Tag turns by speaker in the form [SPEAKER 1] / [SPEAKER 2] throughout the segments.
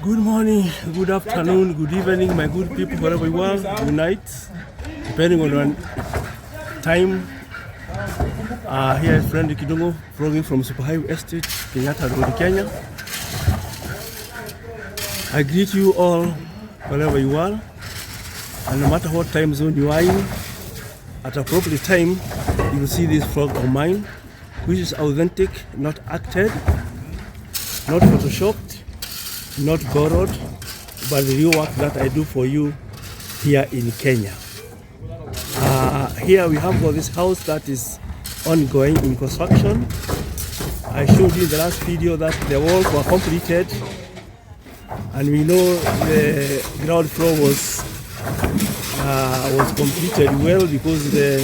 [SPEAKER 1] Good morning, good afternoon, good evening, my good people, wherever you are. Good night, depending on your time. Here is friend Kidungo, vlogging from Superhighway Estate, Kenyatta Road, Kenya. I greet you all, wherever you are, and no matter what time zone you are in, at appropriate time, you will see this vlog of mine, which is authentic, not acted, not photoshopped, not borrowed, but the real work that I do for you here in Kenya. Here we have got this house that is ongoing in construction. I showed you in the last video that the walls were completed, and we know the ground floor was completed well because the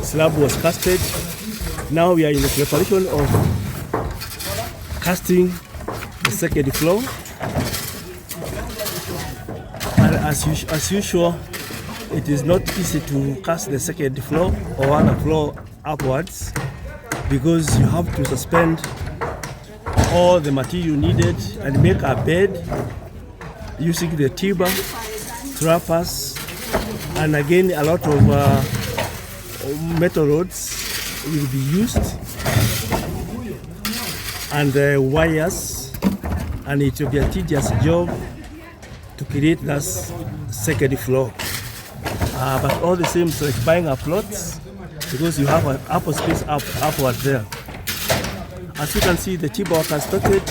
[SPEAKER 1] slab was casted. Now we are in the preparation of casting the second floor, and as usual, it is not easy to cast the second floor or other floor upwards because you have to suspend all the material needed and make a bed using the timber, trappers, and again a lot of metal rods will be used, and wires, and it will be a tedious job to create that second floor. But all the same, so it's buying a plot because you have an upper space upward there. As you can see, the timber work has started,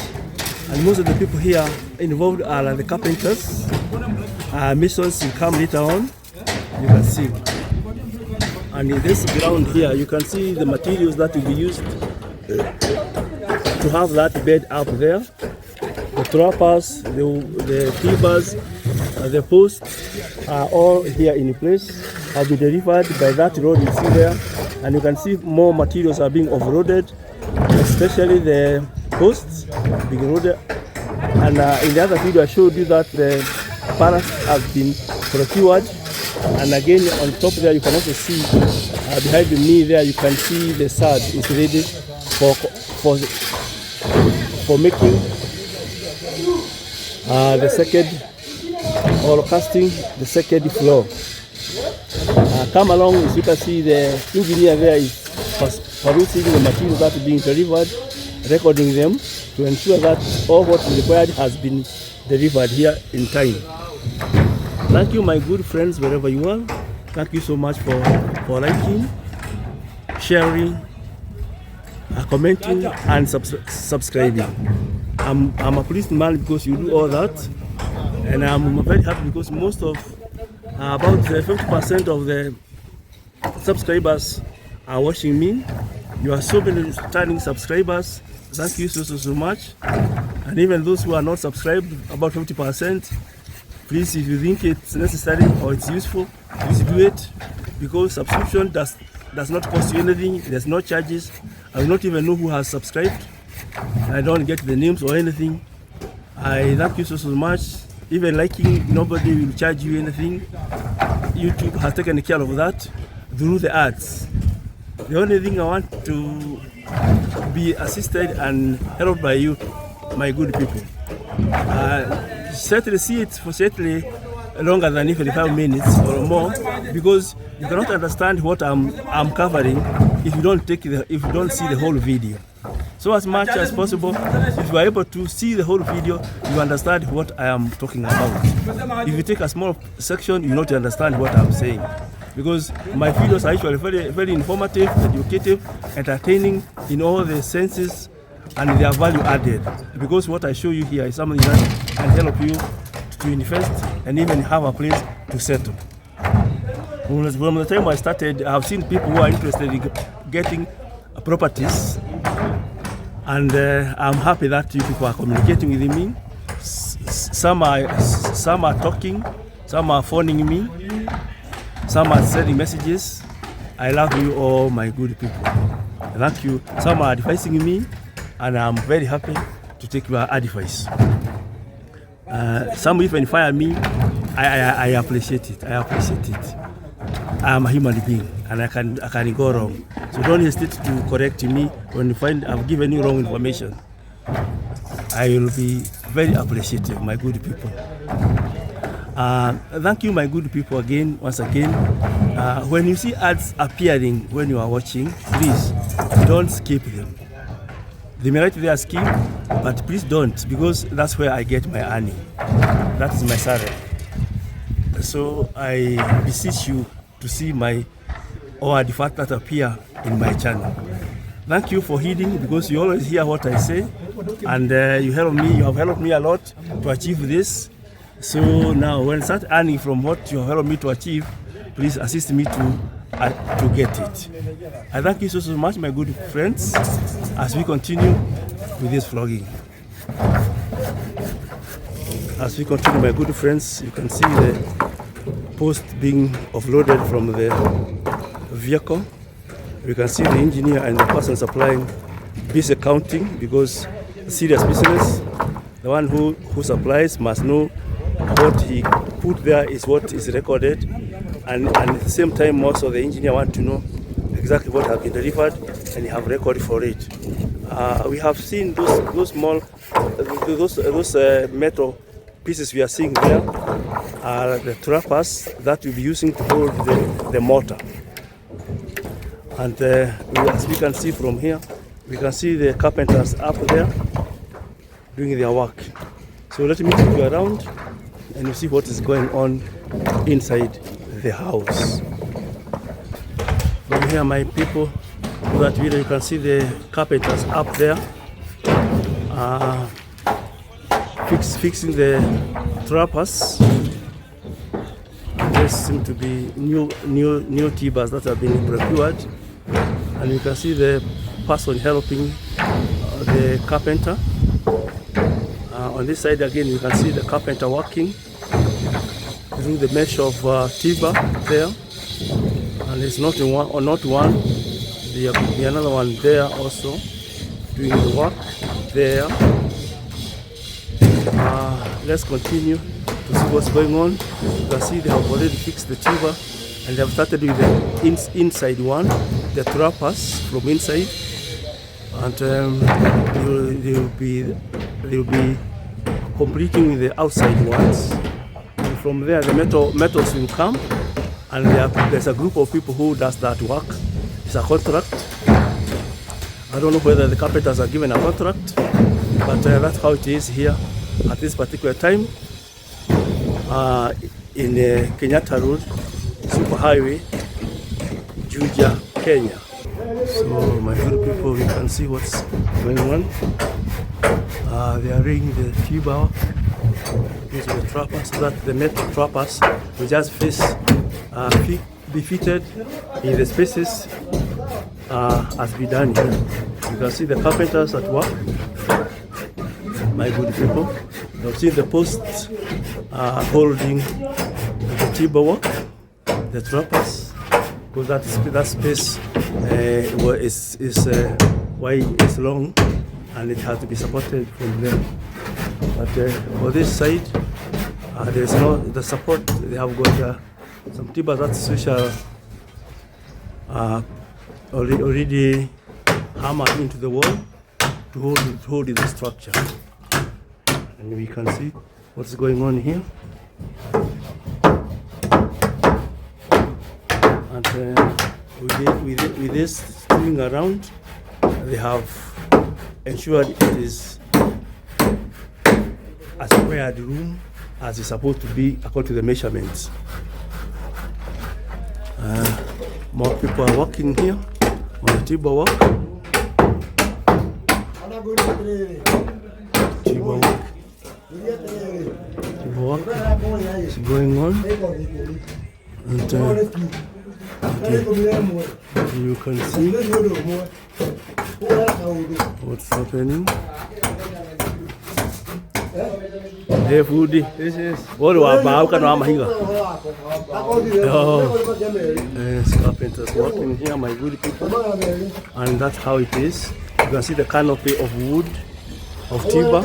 [SPEAKER 1] and most of the people here involved are the carpenters. Masons will come later on, you can see. And in this ground here, you can see the materials that will be used to have that bed up there. The trappers, the timbers, the posts are all here in place, have been delivered by that road you see there. And you can see more materials are being offloaded, especially the posts being loaded. And in the other video I showed you that the ballast have been procured. And again on top there you can also see behind me there you can see the sod is ready for making the second, or casting the second floor. Come along, as you can see the engineer there is perusing the materials that are being delivered, recording them to ensure that all what is required has been delivered here in time. Thank you, my good friends, wherever you are. Thank you so much for liking, sharing, commenting, and subscribing. I'm a pleased man because you do all that, and I'm very happy because most of about 50% of the subscribers are watching me. You are so many returning subscribers. Thank you so much. And even those who are not subscribed, about 50%. Please, if you think it's necessary or it's useful, please do it, because subscription does not cost you anything. There's no charges. I will not even know who has subscribed. I don't get the names or anything. I thank you so much. Even liking, nobody will charge you anything. YouTube has taken care of that through the ads. The only thing I want to be assisted and helped by you, my good people. Certainly see it for certainly longer than even 5 minutes or more, because you cannot understand what I'm covering if you don't see the whole video. So as much as possible, if you are able to see the whole video, you understand what I am talking about. If you take a small section, you not understand what I'm saying, because my videos are actually very, very informative, educative, entertaining in all the senses, and they are value added, because what I show you here is something that can help you to invest and even have a place to settle. From the time I started, I have seen people who are interested in getting properties, and I'm happy that you people are communicating with me. Some are talking, some are phoning me, some are sending messages. I love you all, my good people. Thank you. Some are advising me, and I'm very happy to take your advice. Some even fire me. I appreciate it. I'm a human being, and I can go wrong. So don't hesitate to correct me when you find I've given you wrong information. I will be very appreciative, my good people. Thank you, my good people, once again. When you see ads appearing when you are watching, please don't skip them. They may write there skip, but please don't, because that's where I get my earning. That is my salary. So I beseech you to see the fact that appear in my channel. Thank you for heeding, because you always hear what I say, and you have helped me a lot to achieve this. So now, when I start earning from what you have helped me to achieve, please assist me to get it. I thank you so much, my good friends, as we continue with this vlogging. As we continue, my good friends, you can see the post being offloaded from the vehicle. You can see the engineer and the person supplying busy counting, because serious business, the one who supplies must know what he put there is what is recorded, and at the same time most of the engineer want to know exactly what has been delivered and you have record for it. We have seen those small metal pieces we are seeing there are the trappers that we'll be using to hold the motor. And as we can see from here, we can see the carpenters up there doing their work. So let me take you around and you see what is going on inside the house. From here, my people, that video you can see the carpenters up there fixing the trappers. There seem to be new T-bars that have been procured, and you can see the person helping the carpenter. On this side again, you can see the carpenter working through the mesh of T-bar there, and it's not one. There could be another one there also doing the work there. Let's continue to see what's going on. You can see they have already fixed the T-bar, and they have started with the inside one, the trappers from inside, and they will be completing the outside ones. And from there, the metals will come, and there's a group of people who does that work. It's a contract. I don't know whether the carpenters are given a contract, but that's how it is here at this particular time in Kenyatta Road, Superhighway, Juja, Kenya. So my good people, you can see what's going on. They are laying the T-bar using the trappers, so that the metal trappers will just be fitted in the spaces as be done here. You can see the carpenters at work, my good people. You've seen the posts holding the T-bar work, the trappers, because that space is wide, is long, and it has to be supported from there. But for this side, there is no the support. They have got some T-bars which are already hammered into the wall to hold the structure. And we can see what's going on here. And with this spinning around, they have ensured it is a squared room as it's supposed to be according to the measurements. More people are working here on the T-bar work. T-bar work. T-bar work is going on. And you can see what's happening. Hey, Foodie. What do I buy? Can I mahiga? Oh, yes, carpenters working here, my good people, and that's how it is. You can see the canopy of wood, of T-bar.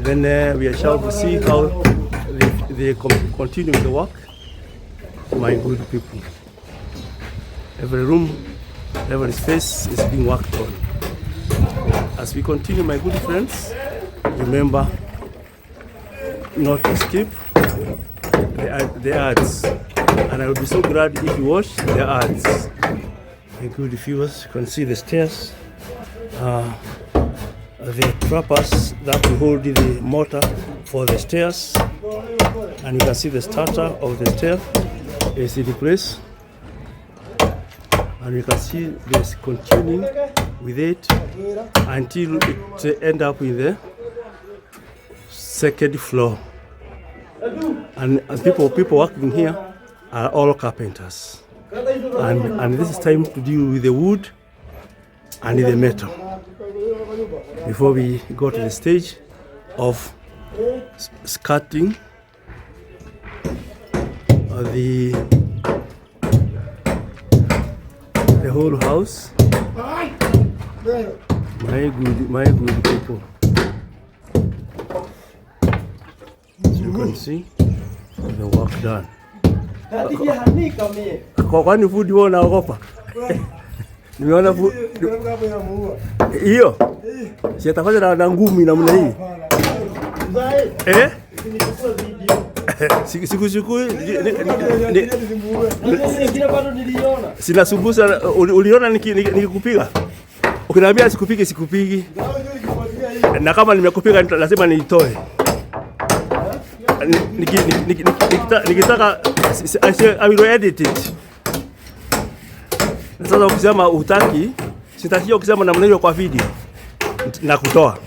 [SPEAKER 1] Then we shall see how they continue the work, my good people. Every room, every space is being worked on. As we continue, my good friends, remember not to skip the ads, and I will be so glad if you watch the ads. My good viewers, you can see the stairs, the trappers that will hold the motor for the stairs, and you can see the starter of the stair is in place, and you can see this continuing with it until it end up in the second floor. And people working here are all carpenters, and this is time to deal with the wood and the metal before we go to the stage of skirting the whole house. My good people, as you can see the work done. Kwani food wao naogopa? Nimeona hiyo si atafanya na ngumi namna hii sinasumbusa. Uliona nikikupiga ukiniambia sikupigi, na kama nimekupiga lazima niitoe. Nikitaka I will edit it. Sasa ukisema utaki, sitakiwa kusema namna hiyo kwa video na kutoa.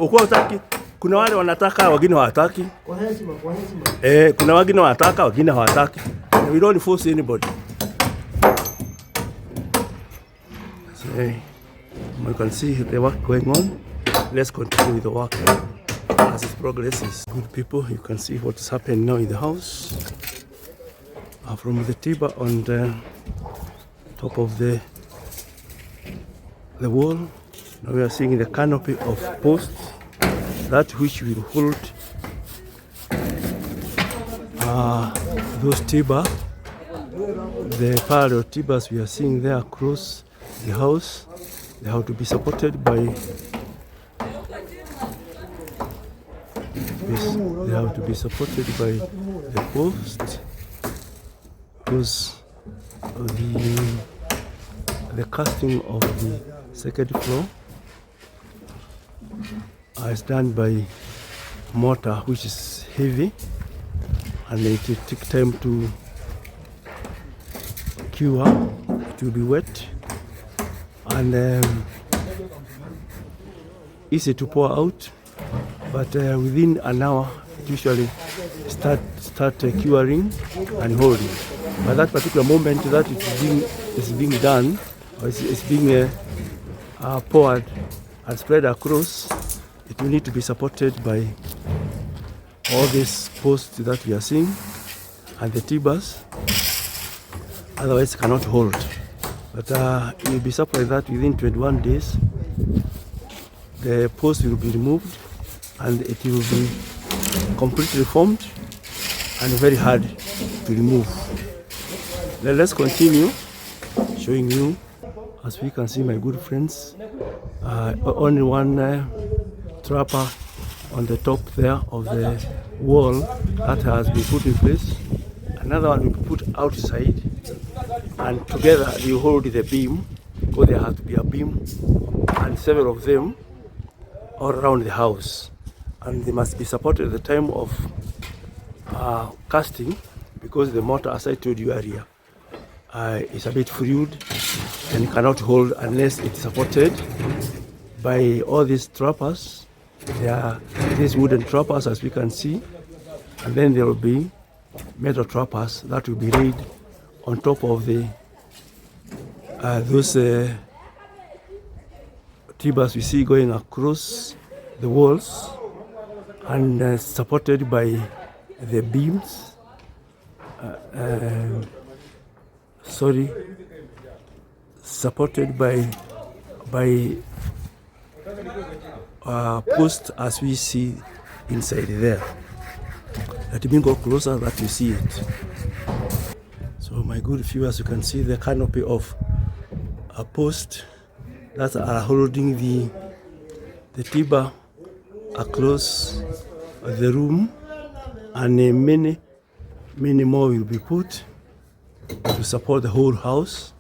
[SPEAKER 1] Uko utaki, kuna wale wanataka, wengine hawataki. Kwa heshima. Kuna wengine wanataka, wengine hawataki. We don't force anybody. So, you can see the work going on. Let's continue with the work as it progresses. Good people, you can see what is happening now in the house. From the timber on the top of the wall, now we are seeing the canopy of posts, that which will hold those timber, the parallel timbers we are seeing there across the house. They have to be supported by the post, because the casting of the second floor is done by mortar, which is heavy, and it will take time to cure. It will be wet and easy to pour out, but within an hour it usually start curing and holding. By that particular moment that it's being done, or it's being poured and spread across, it will need to be supported by all these posts that we are seeing and the timbers, otherwise it cannot hold. But you'll be surprised that within 21 days the post will be removed and it will be completely formed and very hard to remove. Now let's continue showing you. As we can see, my good friends, only one trapper on the top there of the wall that has been put in place. Another one will be put outside, and together they hold the beam, because there has to be a beam and several of them all around the house, and they must be supported at the time of casting, because the mortar, as I told you earlier, is a bit fluid and cannot hold unless it's supported by all these trappers. There are these wooden trappers, as we can see, and then there will be metal trappers that will be laid on top of the those timbers we see going across the walls, and supported by the beams. Supported by posts, as we see inside there. Let me go closer that you see it. So my good viewers, you can see the canopy of a post that are holding the timber across the room, and many more will be put to support the whole house,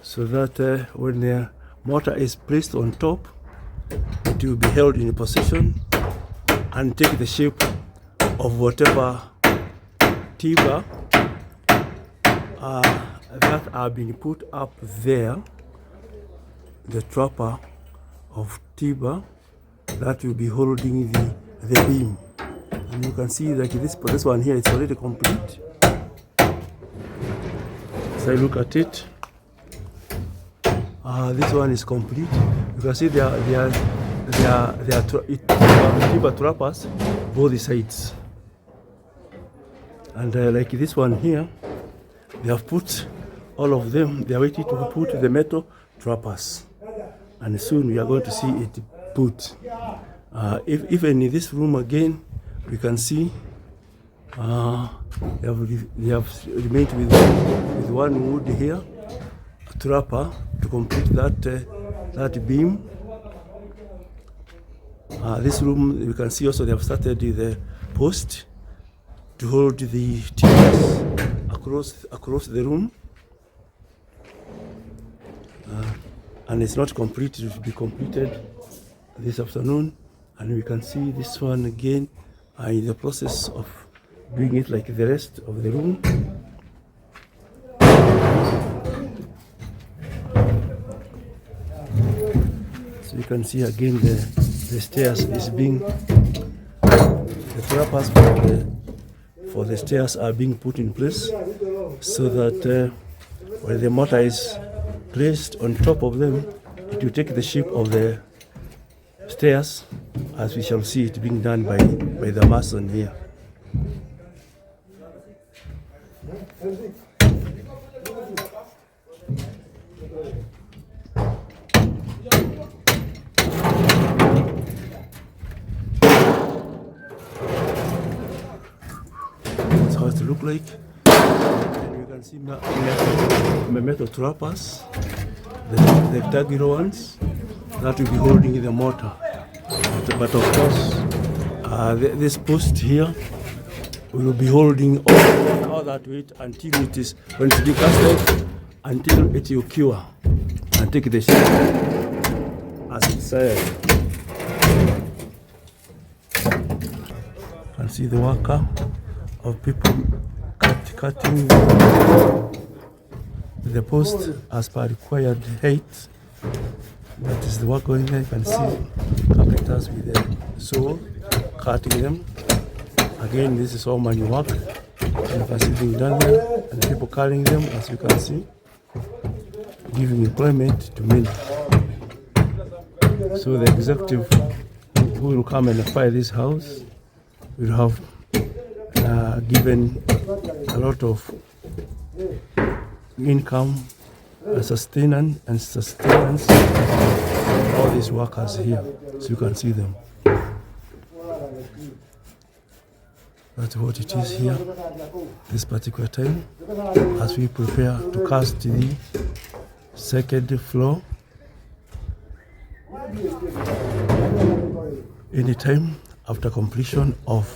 [SPEAKER 1] so that when the mortar is placed on top, it will be held in position and take the shape of whatever timber that are being put up there, the trapper of timber that will be holding the beam. And you can see like this one here, it's already complete. So I look at it, this one is complete. You can see there are timber trappers both sides, and like this one here, they have put all of them. They are waiting to put the metal trappers, and soon we are going to see it put. Even in this room again, we can see they have remained with one wood here, a trapper to complete that beam. This room, we can see also they have started the post to hold the timbers across the room, and it's not complete. It will be completed this afternoon, and we can see this one again in the process of doing it like the rest of the room. So you can see again the stairs is being, the trappers for the stairs are being put in place, so that when the mortar is placed on top of them, it will take the shape of the stairs, as we shall see it being done by the mason here. That's how it look like. And you can see metal trappers, the regular ones that will be holding the mortar. But of course, this post here will be holding all that weight until it is, when it is casted, until it will cure and take the shape as it said. You can see the worker of people cutting the post as per required height. That is the work going there. You can see carpenters with the saw cutting them. Again, this is all manual work. You can see being done there, and the people carrying them, as you can see, giving employment to many. So the executive who will come and acquire this house will have given a lot of income, sustenance for all these workers here. So you can see them. That's what it is here this particular time, as we prepare to cast the second floor. Anytime after completion of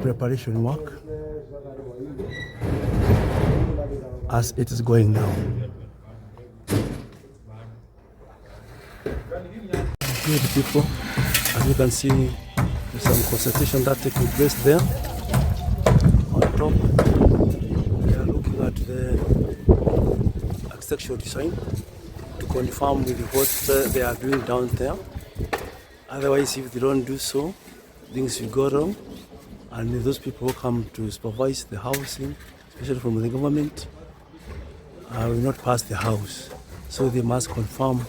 [SPEAKER 1] preparation work, as it is going down. Good people, as you can see, there's some consultation that taking place there. On top, we are looking at the architectural design to confirm with what they are doing down there. Otherwise, if they don't do so, things will go wrong, and those people who come to supervise the housing, especially from the government, will not pass the house. So they must confirm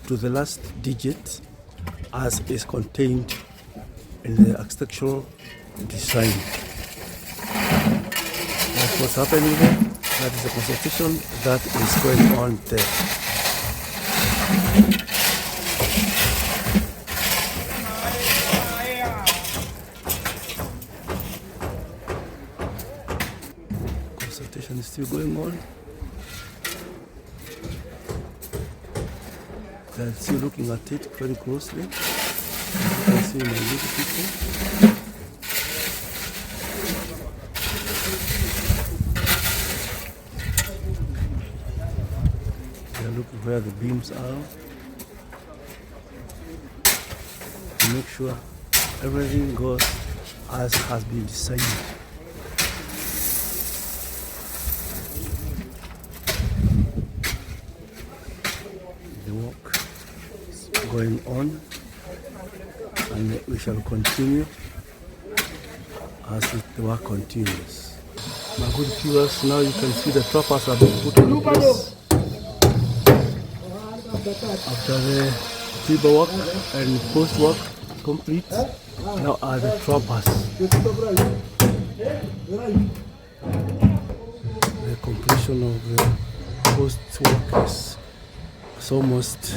[SPEAKER 1] to the last digit as is contained in the architectural design. That's what's happening there. That is the consultation that is going on there. Consultation is still going on. still looking at it very closely. You can see my little people. They are looking where the beams are to make sure everything goes as has been decided. The work is going on, and we shall continue as the work continues. My good viewers, now you can see the trappers have been put in place. After the timber work and post work complete, now are the trappers. The completion of the post work is almost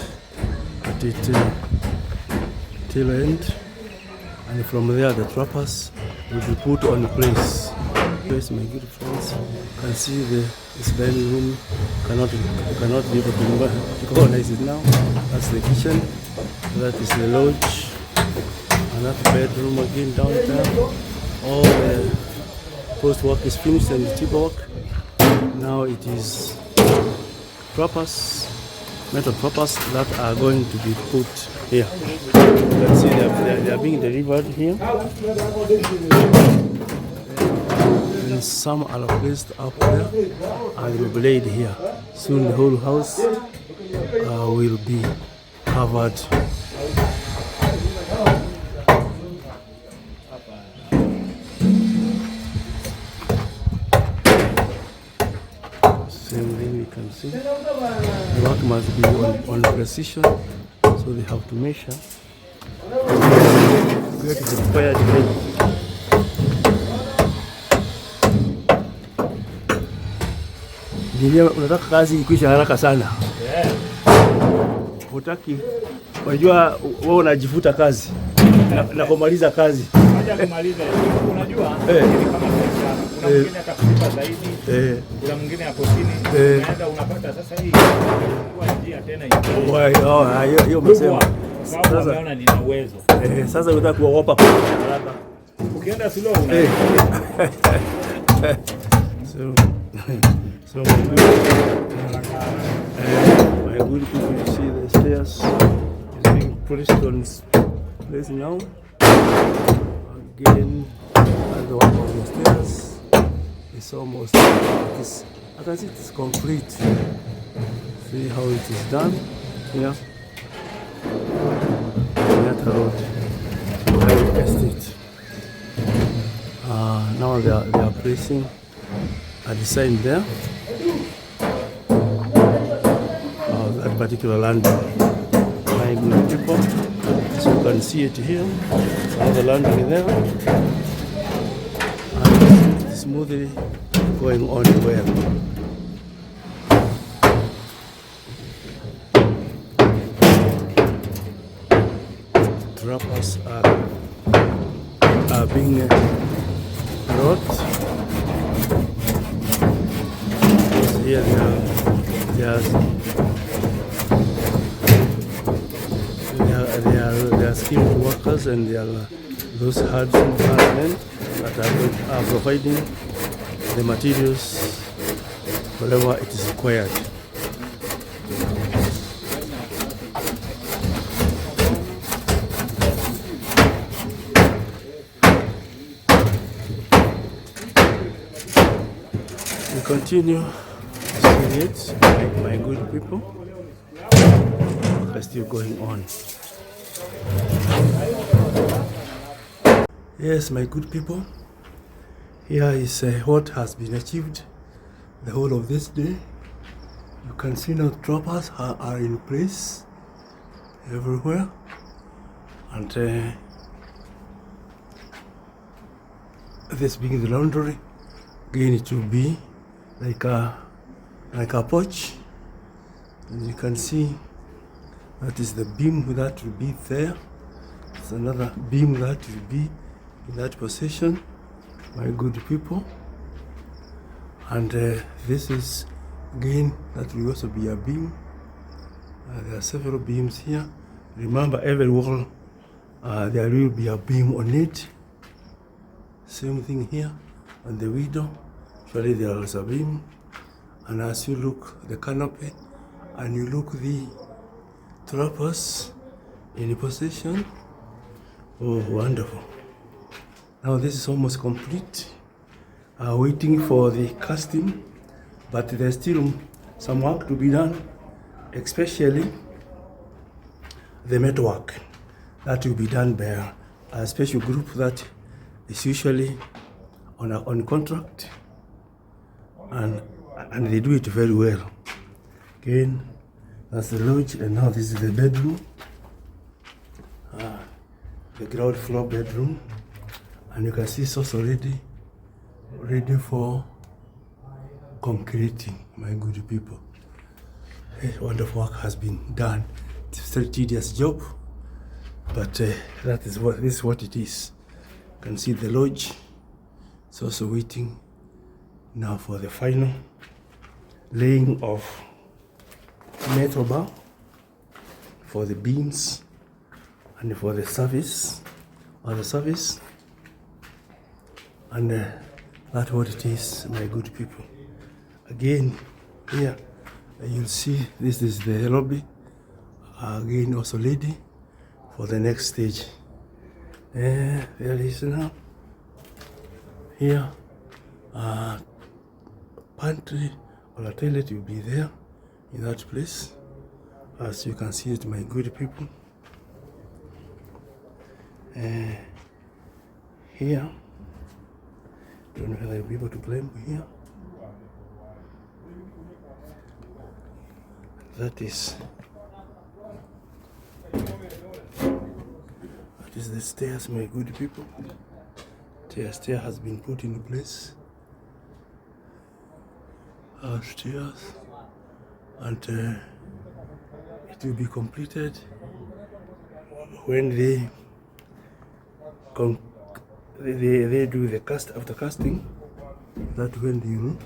[SPEAKER 1] at its tail end, and from there the trappers will be put on place. Yes, my good friends, you can see this dining room. You cannot be able to recognize it now. That's the kitchen. That is the lodge. Another bedroom again down there. All the post work is finished and the timber work. Now it is proppers, metal proppers that are going to be put here. You can see they are being delivered here. And some are placed up there and will be laid here. Soon the whole house will be covered. Same thing we can see. The work must be on precision, so they have to measure. Get the required height. Unataka kazi ikwisha haraka sana. Hutaki, unajua wewe unajifuta kazi na kumaliza kazi. Haja kumaliza. Unajua kama kuna mwingine atakulipa zaidi. Kuna mwingine hapo chini. Unaenda unapata sasa hii kwa njia tena hiyo. Hiyo umesema. Sasa unaona nina uwezo. Sasa unataka kuogopa kwa haraka. Ukienda slow una. So my good people, you see the stairs is being placed on place now. Again, the work on the stairs is almost, I can see it is complete. See how it is done here. That road, private estate. Now they are placing a design there. That particular land. My good people, so you can see it here. Another landing there, and it's smoothly going on well. Trappers are being brought. Here they are skilled workers, and they are those hardmen that are providing the materials wherever it is required. We continue seeing it, my good people. Are still going on. Yes, my good people, here is what has been achieved the whole of this day. You can see now trappers are in place everywhere, and this being the laundry, again it will be like a porch, and you can see that is the beam that will be there. It's another beam that will be in that position, my good people. And this is again that will also be a beam There are several beams here. Remember, every wall there will be a beam on it. Same thing here on the window. Surely there is a beam. And as you look the canopy and you look the trappers in position, oh wonderful. Now this is almost complete. Waiting for the casting, but there's still some work to be done, especially the metalwork that will be done by a special group that is usually on contract, and they do it very well. Again, that's the lodge, and now this is the bedroom, the ground floor bedroom, and you can see it's also ready for concreting, my good people. Wonderful work has been done. It's a very tedious job, but this is what it is. You can see the lodge. It's also waiting now for the final laying of metal bar for the beams and for the service, and that's what it is, my good people. Again, here you'll see this is the lobby. Again, also ready for the next stage. There it is now. Here, pantry or a toilet will be there in that place, as you can see it, my good people. Here, don't know whether I'll be able to climb here. That is the stairs, my good people. The stair has been put in place. Stairs, and it will be completed when they do the after casting. That when they will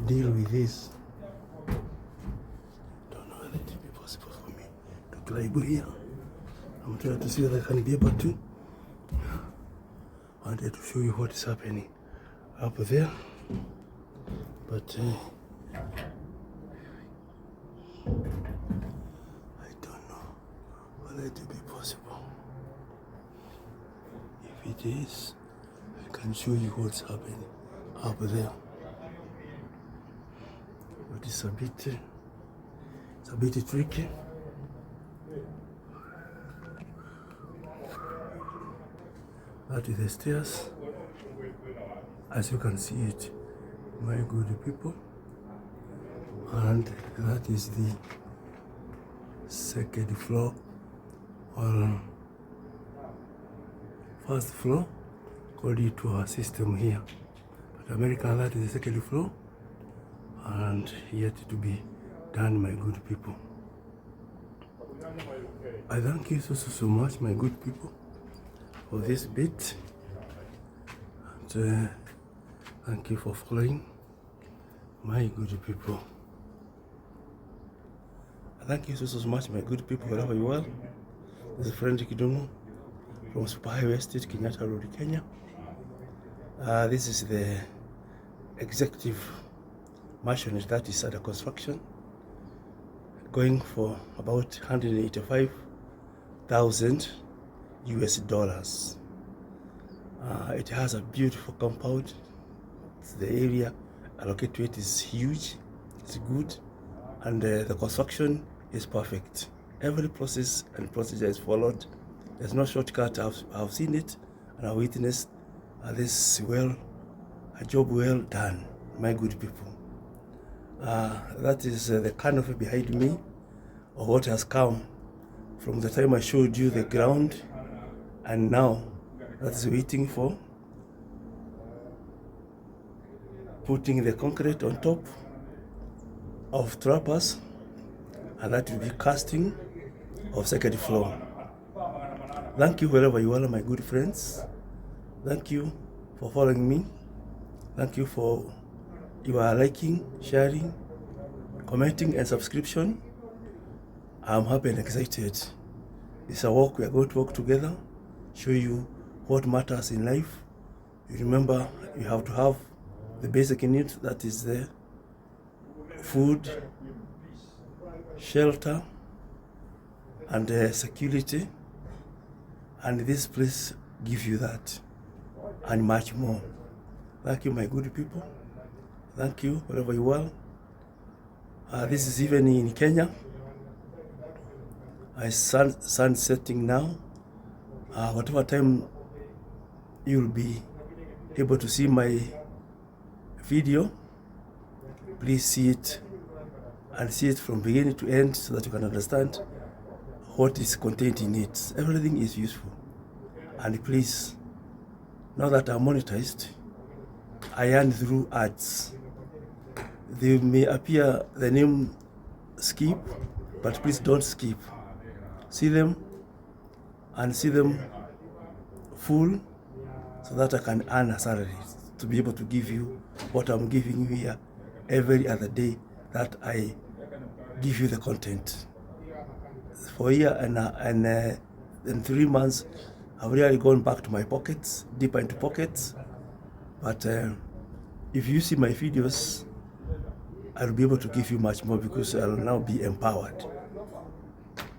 [SPEAKER 1] deal with this. Don't know whether it will be possible for me to climb here. I'm trying to see whether I can be able to. I wanted to show you what is happening up there, but I don't know whether it will be possible. If it is, I can show you what's happening up there. But it's a bit tricky. That is the stairs, as you can see it, my good people, and that is the second floor or first floor, according to our system here. But American, that is the second floor, and yet to be done, my good people. I thank you so much, my good people, for this bit, and thank you for following, my good people. Thank you so much, my good people, wherever you are. This is friend Kidumu from Super Highway State, Kenyatta Road, Kenya. This is the executive mansion that is under construction, going for about $185,000 US. It has a beautiful compound. The area allocated to it is huge, it's good, and the construction is perfect. Every process and procedure is followed. There's no shortcut. I've seen it and I've witnessed this a job well done, my good people. That is the canopy behind me, of what has come from the time I showed you the ground, and now that's waiting for putting the concrete on top of trappers, and that will be casting of second floor. Thank you wherever you are, my good friends. Thank you for following me. Thank you for your liking, sharing, commenting, and subscription. I'm happy and excited. It's a walk. We are going to walk together, show you what matters in life. You remember, you have to have the basic needs, that is the food, shelter, and security. And this place gives you that and much more. Thank you, my good people. Thank you, wherever you are. This is even in Kenya. Sun setting now. Whatever time you'll be able to see my video, please see it and see it from beginning to end so that you can understand what is contained in it. Everything is useful. And please, now that I'm monetized, I earn through ads. They may appear the name skip, but please don't skip. See them and see them full so that I can earn a salary to be able to give you what I'm giving you here every other day that I give you the content. For a year and in 3 months, I've really gone back to my pockets, deeper into pockets. But if you see my videos, I'll be able to give you much more because I'll now be empowered.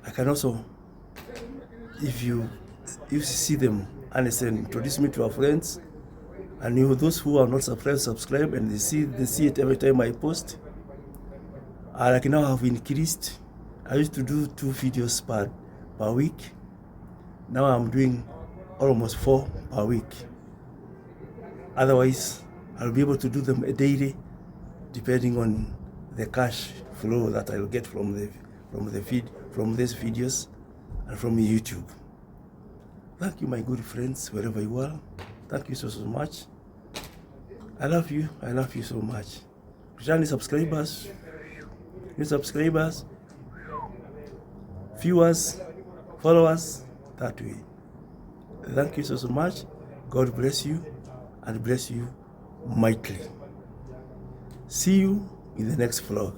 [SPEAKER 1] I can also, if you see them and introduce me to your friends, and those who are not subscribe, and they see it every time I post. Like now have increased. I used to do 2 videos per week. Now I'm doing almost 4 per week. Otherwise, I'll be able to do them a daily, depending on the cash flow that I'll get from the feed, from these videos, and from YouTube. Thank you, my good friends, wherever you are. Thank you so much. I love you. I love you so much. Returning subscribers, new subscribers, viewers, followers, that way. Thank you so much. God bless you and bless you mightily. See you in the next vlog.